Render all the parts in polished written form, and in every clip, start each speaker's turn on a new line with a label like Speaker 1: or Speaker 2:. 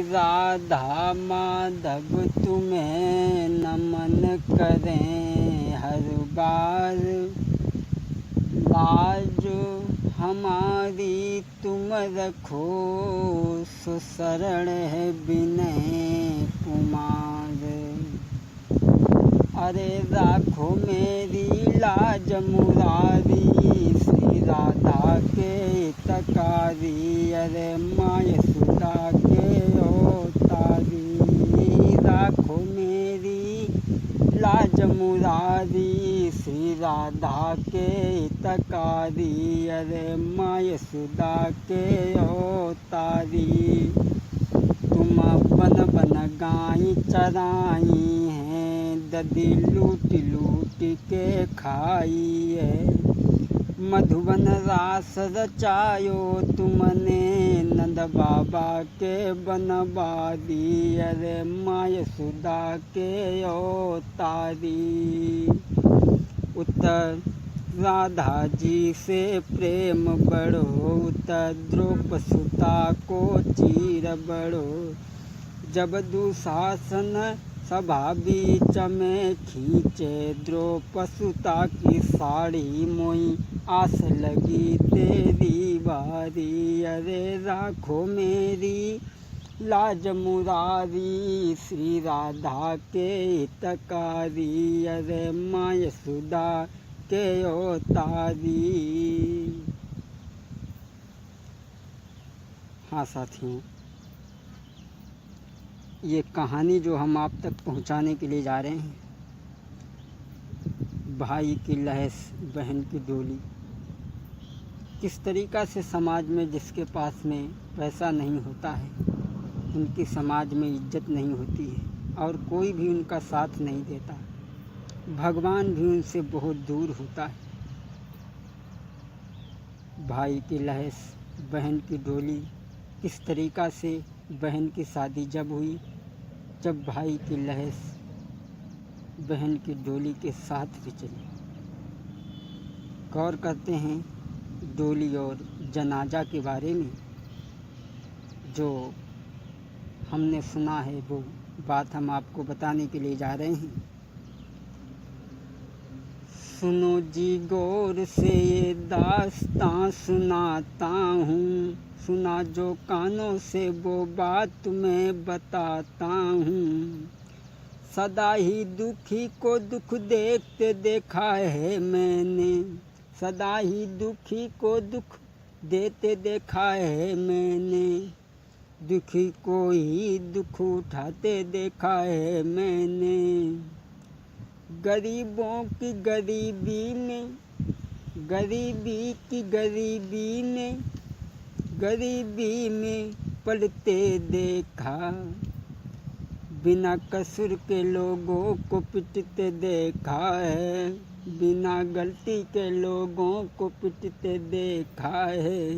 Speaker 1: राधा माधव तुम्हें नमन करें हर बार, लाज हमारी तुम रखो सुशरण है विनय कुमार। अरे राखो मेरी लाज मुरारी, श्री राधा के तकारी, अरे माँ यशोदा के अवतारी। राखो मेरी लाज मुरारी, श्री राधा के तकारी, अरे माँ यशोदा के अवतारी। तुम बन बन गाय चराई हैं, दधी लूट लूट के खाई है। मधुबन रास रचायो तुमने, नंद बाबा के बनवारी, अरे माँ यशोदा के अवतारी। उत्तर राधा जी से प्रेम बढ़ो, उत्तर द्रौपदी सुता को चीर बढ़ो। जब दुशासन सभा बीच में खींचे, द्रौपदी सुता की साड़ी मोई आस लगी तेरी बारी। अरे राखो मेरी लाज मुरारी, श्री राधा के हितकारी, अरे माँ यशोदा के अवतारी। हाँ साथियों, ये कहानी जो हम आप तक पहुंचाने के लिए जा रहे हैं, भाई की लहस बहन की डोली। किस तरीक़ा से समाज में जिसके पास में पैसा नहीं होता है, उनकी समाज में इज्जत नहीं होती है और कोई भी उनका साथ नहीं देता, भगवान भी उनसे बहुत दूर होता है। भाई की लहस बहन की डोली। किस तरीक़ा से बहन की शादी जब हुई, जब भाई की लहस बहन की डोली के साथ भी चली। गौर करते हैं डोली और जनाजा के बारे में। जो हमने सुना है वो बात हम आपको बताने के लिए जा रहे हैं। सुनो जी गौर से ये दास्तां सुनाता हूँ, सुना जो कानों से वो बात मैं बताता हूँ। सदा ही दुखी को दुख देखते देखा है मैंने, सदा ही दुखी को दुख देते देखा है मैंने। दुखी को ही दुख उठाते देखा है मैंने। गरीबों की गरीबी में, गरीबी की गरीबी में, गरीबी में पलते देखा। बिना कसूर के लोगों को पिटते देखा है, बिना गलती के लोगों को पिटते देखा है।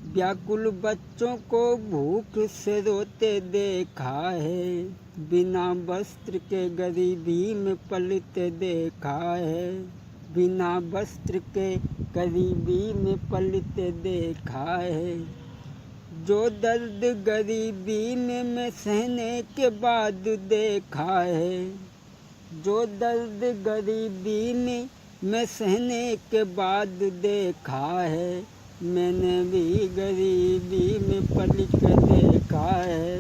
Speaker 1: व्याकुल बच्चों को भूख से रोते देखा है, बिना वस्त्र के गरीबी में पलते देखा है, बिना वस्त्र के गरीबी में पलते देखा है। जो दर्द गरीबी में मैं सहने के बाद देखा है, जो दर्द गरीबी में मैं सहने के बाद देखा है। मैंने भी गरीबी में पल के देखा है,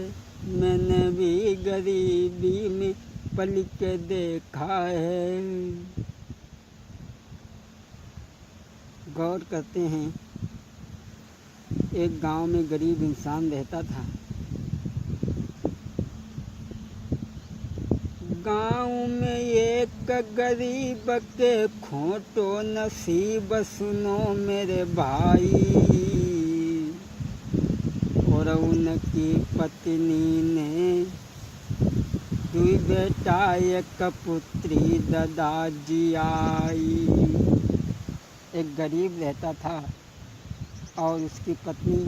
Speaker 1: मैंने भी गरीबी में पल के देखा है। गौर करते हैं, एक गांव में गरीब इंसान रहता था। गांव में एक गरीब के खोटो नसीब सुनो मेरे भाई, और उनकी पत्नी ने दुई बेटा एक पुत्री दादाजी आई। एक गरीब रहता था और उसकी पत्नी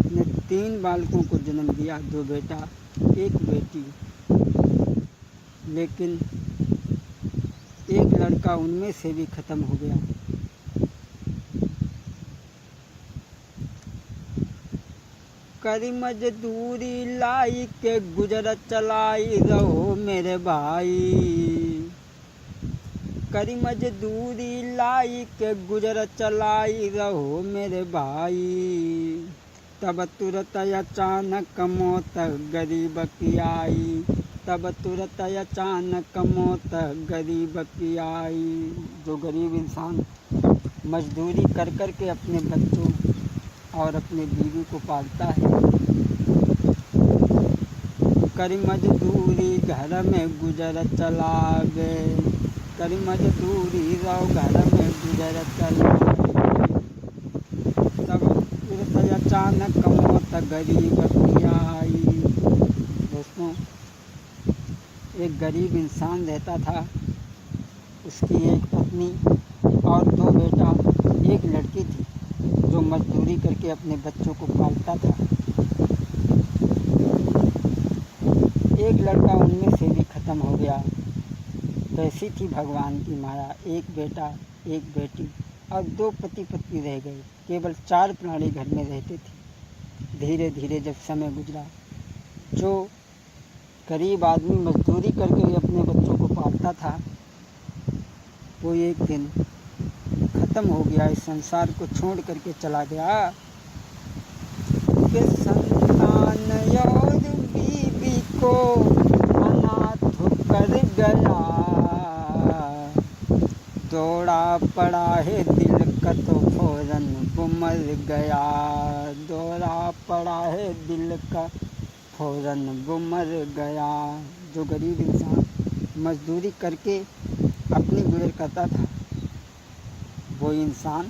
Speaker 1: ने 3 बालकों को जन्म दिया, 2 बेटा 1 बेटी। लेकिन एक लड़का उनमें से भी ख़त्म हो गया। करी मजदूरी लाई के गुजर चलाई रहो मेरे भाई। करी मजदूरी लाई के गुजर चलाई रहो मेरे भाई। तब तुरत अचानक मौत गरीब की आई। तब तुरत अचानक मौत गरीब की आई। जो गरीब इंसान मजदूरी कर कर के अपने बच्चों और अपने बीवी को पालता है, करी मजदूरी घर में गुजर चलावे। करी मजदूरी रहो घर में गुजर चलावे। तब तुरंत अचानक मौत गरीब की आई। दोस्तों, एक गरीब इंसान रहता था, उसकी एक पत्नी और 2 बेटा, एक लड़की थी जो मजदूरी करके अपने बच्चों को पालता था। एक लड़का उनमें से भी ख़त्म हो गया। कैसी थी भगवान की माया, एक बेटा एक बेटी और 2 पति पत्नी रह गए। केवल 4 प्राणी घर में रहते थे। धीरे धीरे जब समय गुजरा, जो गरीब आदमी मजदूरी करके अपने बच्चों को पालता था, वो एक दिन ख़त्म हो गया, इस संसार को छोड़ करके चला गया। कि संतान और बीवी को अनाथ कर गया। दौड़ा पड़ा है दिल का तो फौरन वो मर गया। दौड़ा पड़ा है दिल का फौरन वो मर गया। जो गरीब इंसान मजदूरी करके अपनी गुजर करता था, वो इंसान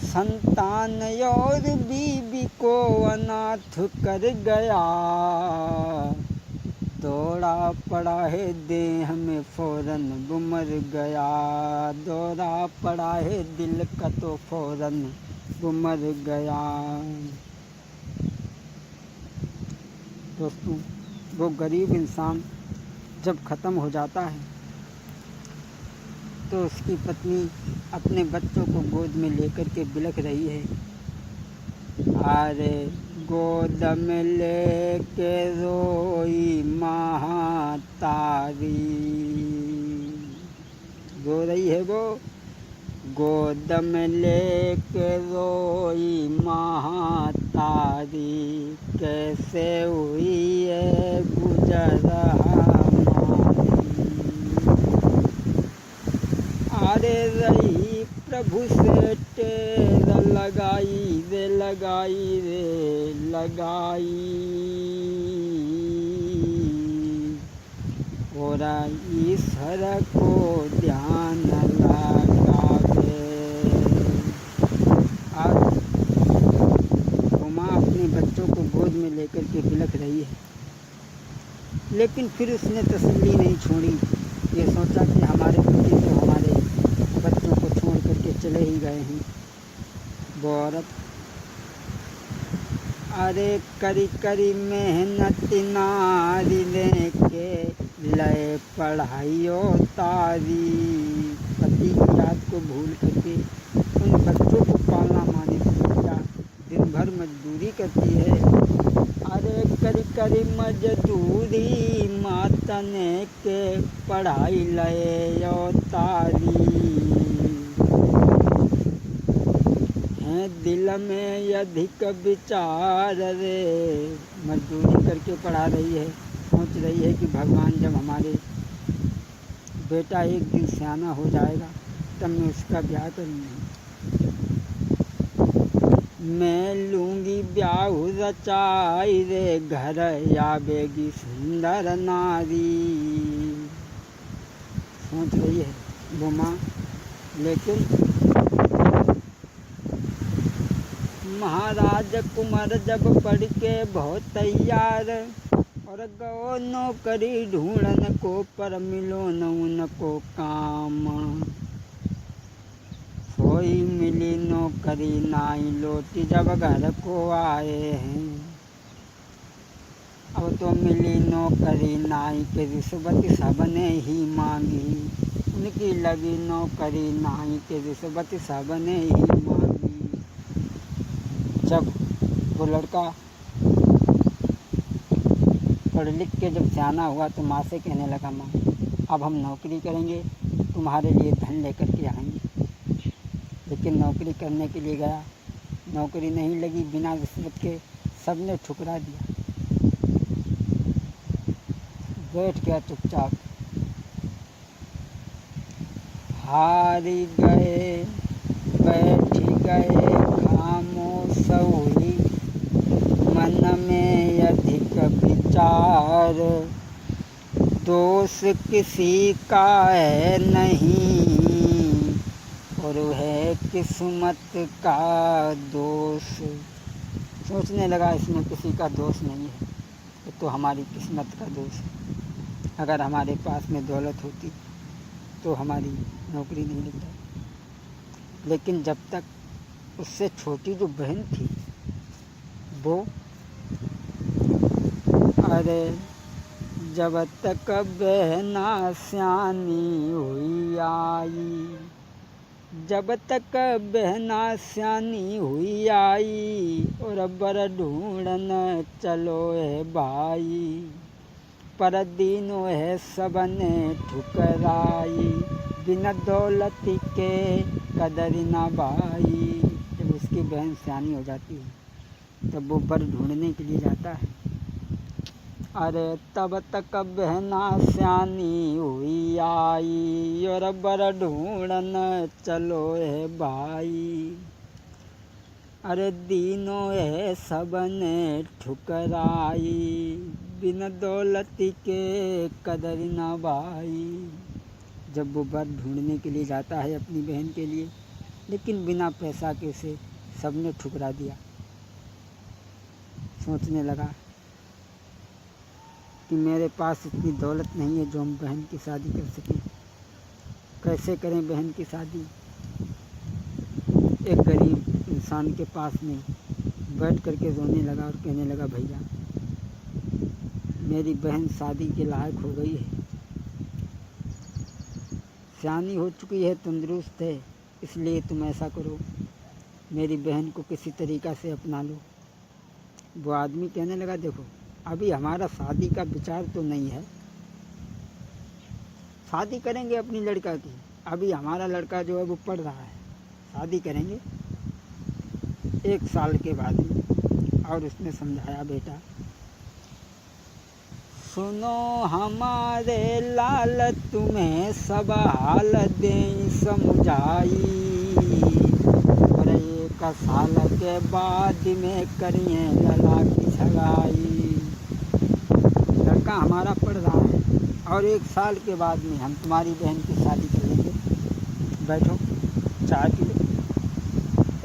Speaker 1: संतान और बीवी को अनाथ कर गया। दौड़ा पड़ा है देह में फौरन वो मर गया। दौड़ा पड़ा है दिल का तो फौरन वो मर गया। दोस्तों, वो गरीब इंसान जब ख़त्म हो जाता है तो उसकी पत्नी अपने बच्चों को गोद में लेकर के बिलख रही है। अरे गोद में लेके रोई महातारी। रो रही है वो, गोद में लेके रोई महातारी। कैसे हुई है गुजरा अरे रही प्रभु से टेर लगाई रे लगाई रे लगाई। और ईश्वर को ध्यान लगावे। आज उमा अपने बच्चों को गोद में लेकर के बिलख रही है, लेकिन फिर उसने तसल्ली नहीं छोड़ी। ये सोचा कि हमारे पति तो हमारे बच्चों को छोड़ करके चले ही गए हैं। वो औरत अरे करी करी मेहनत नारी लेके लय पढ़ाइयों तारी। पति की याद को भूल करके उन बच्चों को पालना माने क्या दिन भर मजदूरी करती है। अरे करी करी मजदूरी मातने के पढ़ाई लय तारी। हैं दिल में अधिक विचार रे। मजदूरी करके पढ़ा रही है, सोच रही है कि भगवान जब हमारे बेटा एक दिन सियाना हो जाएगा तब मैं उसका ब्याह करूँगी। मैं लूँगी ब्याह रचाई रे घर आवेगी सुंदर नारी। सोच रही है वो माँ, लेकिन महाराज कुमार जब पढ़ के बहुत तैयार और गो नौकरी ढूंढन को, पर मिलो न उनको काम। कोई मिली नौकरी नाई लौटी जब घर को आए हैं। अब तो मिली नौकरी नाई के रिश्वत सबने ही मांगी। उनकी लगी नौकरी नाई के रिश्वत सबने ही मांगी। जब वो लड़का पढ़ लिख के जब सियाना हुआ तो माँ से कहने लगा, माँ अब हम नौकरी करेंगे, तुम्हारे लिए धन लेकर के आएंगे। लेकिन नौकरी करने के लिए गया, नौकरी नहीं लगी, बिना रिश्वत के सबने ठुकरा दिया, बैठ गया चुपचाप। हारी गए बैठ गए खामोश हुई, मन में अधिक विचार, दोष किसी का है नहीं और है किस्मत का दोष। सोचने लगा इसमें किसी का दोष नहीं है, ये तो हमारी किस्मत का दोष है। अगर हमारे पास में दौलत होती तो हमारी नौकरी नहीं लग जाती। लेकिन जब तक उससे छोटी जो बहन थी वो, अरे जब तक बहना सियानी हुई आई, जब तक बहना सियानी हुई आई, और बर ढूंढन चलो है भाई, पर दीनों है सबने ठुकराई, बिना दौलत के कदर ना भाई। जब उसकी बहन सियानी हो जाती है तब वो बर ढूंढने के लिए जाता है। अरे तब तक बहना सियानी हुई आई, और बर ढूंढन चलो है भाई, अरे दीनों है सबने ठुकराई, बिन दौलत के कदर ना भाई। जब वो बर ढूंढने के लिए जाता है अपनी बहन के लिए, लेकिन बिना पैसा के उसे सबने ठुकरा दिया। सोचने लगा कि मेरे पास इतनी दौलत नहीं है जो हम बहन की शादी कर सकें, कैसे करें बहन की शादी। एक गरीब इंसान के पास में बैठ करके रोने लगा और कहने लगा, भैया मेरी बहन शादी के लायक हो गई है, सियानी हो चुकी है, तंदुरुस्त है, इसलिए तुम ऐसा करो मेरी बहन को किसी तरीक़ा से अपना लो। वो आदमी कहने लगा, देखो अभी हमारा शादी का विचार तो नहीं है, शादी करेंगे अपनी लड़का की, अभी हमारा लड़का जो है वो पढ़ रहा है, शादी करेंगे 1 साल के बाद में। और उसने समझाया, बेटा सुनो हमारे लाल, तुम्हें सब हाल दें समझाई, और 1 साल के बाद में करिए लला की सगाई। लड़का हमारा पढ़ रहा है और 1 साल के बाद में हम तुम्हारी बहन की शादी कर लेंगे। बैठो चाय पी लो।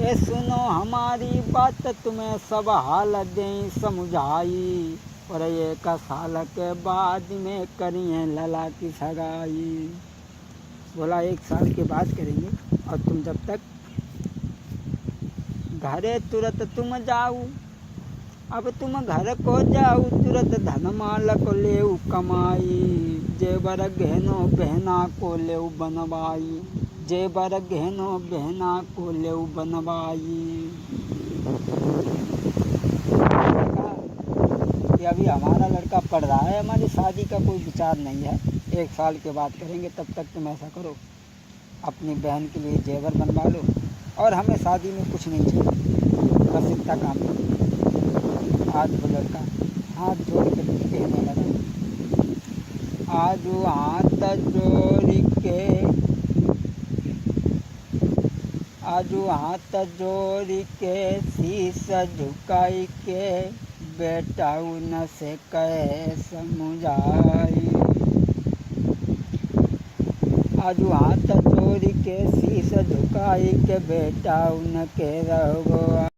Speaker 1: ए सुनो हमारी बात, तुम्हें सब हाल दें समझाई, और 1 साल के बाद में करिए लला की सगाई। बोला 1 साल के बाद करेंगे, और तुम जब तक घरे तुरंत तुम जाऊ, अब तुम घर को जाऊ तुरंत धनमाल को लेऊ कमाई, जेबर गहनो बहना को लेऊ बनवाई, जेबर गहनो बहना को लेऊ बनवाई। कि अभी हमारा लड़का पढ़ रहा है, हमारी शादी का कोई विचार नहीं है, 1 साल के बाद करेंगे, तब तक तुम ऐसा करो अपनी बहन के लिए जेवर बनवा लो, और हमें शादी में कुछ नहीं चाहिए, बस इतना काम करो। आज वो लड़का हाथ जोड़ के कहने लगा, आज हाथ जोड़ के, आज हाथ जोड़ के शीश झुकाई के, बेटा उन से कहे समझाई। आज हाथ जोड़ के शीश झुकाई के, बेटा उनके रहो